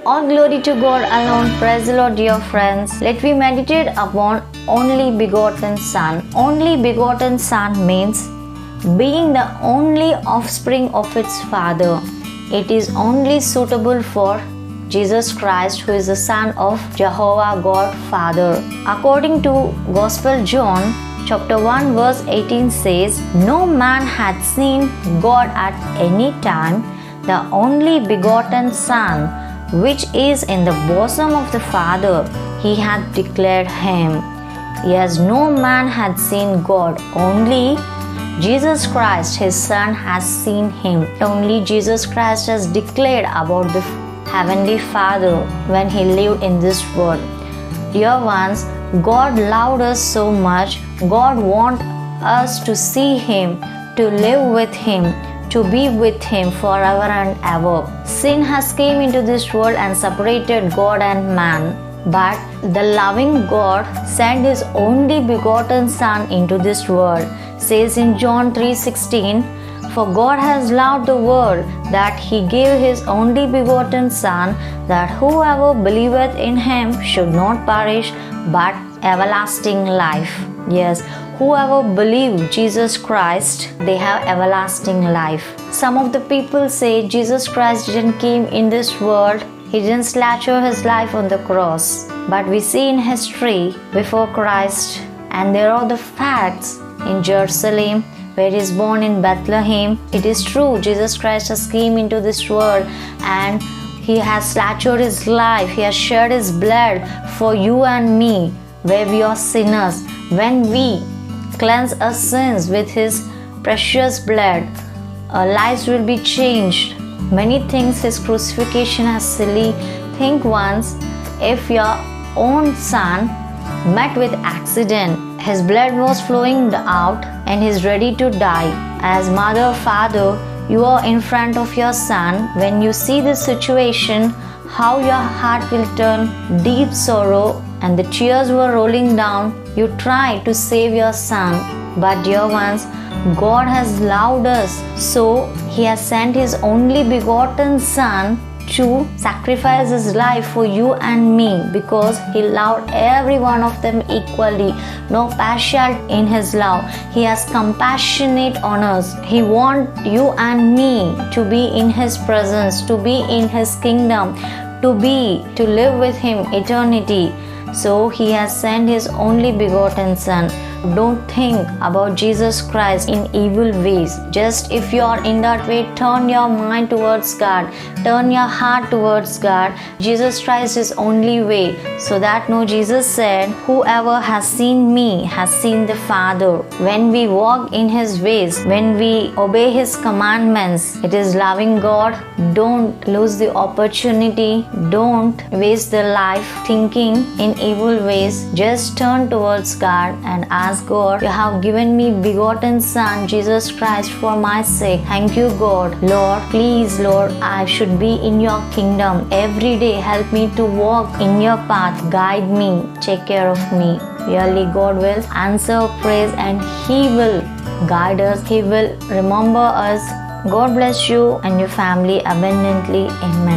All glory to God alone. Praise the Lord, dear friends. Let me meditate upon only begotten Son. Only begotten Son means being the only offspring of its Father. It is only suitable for Jesus Christ, who is the Son of Jehovah God Father. According to Gospel John, chapter 1 verse 18 says, "No man hath seen God at any time. The only begotten Son, which is in the bosom of the Father, he hath declared him." Yes, no man hath seen God, only Jesus Christ, his Son, has seen him. Only Jesus Christ has declared about the Heavenly Father when he lived in this world. Dear ones, God loved us so much. God wants us to see him, to live with him, to be with him forever and ever. Sin has came into this world and separated God and man. But the loving God sent his only begotten Son into this world. Says in John 3:16, "For God has loved the world, that he gave his only begotten Son, that whoever believeth in him should not perish, but everlasting life." Yes, whoever believes Jesus Christ, they have everlasting life. Some of the people say Jesus Christ didn't came in this world. He didn't slaughter his life on the cross. But we see in history before Christ, and there are the facts in Jerusalem, where he is born in Bethlehem. It is true, Jesus Christ has came into this world and he has slaughtered his life. He has shed his blood for you and me, where we are sinners. When we cleanse our sins with his precious blood, our lives will be changed. Many things his crucifixion has silly. Think once, if your own son met with accident, his blood was flowing out and he's ready to die. As mother or father, you are in front of your son. When you see this situation, how your heart will turn deep sorrow and the tears were rolling down. You try to save your son. But dear ones, God has loved us, so he has sent his only begotten Son to sacrifice his life for you and me, because he loved every one of them equally. No partial in his love. He has compassionate on us. He wants you and me to be in his presence, to be in his kingdom, to live with him eternity. So he has sent his only begotten Son. Don't think about Jesus Christ in evil ways. Just if you are in that way, turn your mind towards God. Turn your heart towards God. Jesus Christ is only way. So that Jesus said, "Whoever has seen me has seen the Father." When we walk in his ways, when we obey his commandments, it is loving God. Don't lose the opportunity. Don't waste the life thinking in evil ways. Just turn towards God and ask God, "You have given me begotten Son, Jesus Christ, for my sake. Thank you, God. Lord, please, Lord, I should be in your kingdom. Every day help me to walk in your path. Guide me. Take care of me." Really, God will answer praise and he will guide us. He will remember us. God bless you and your family abundantly. Amen.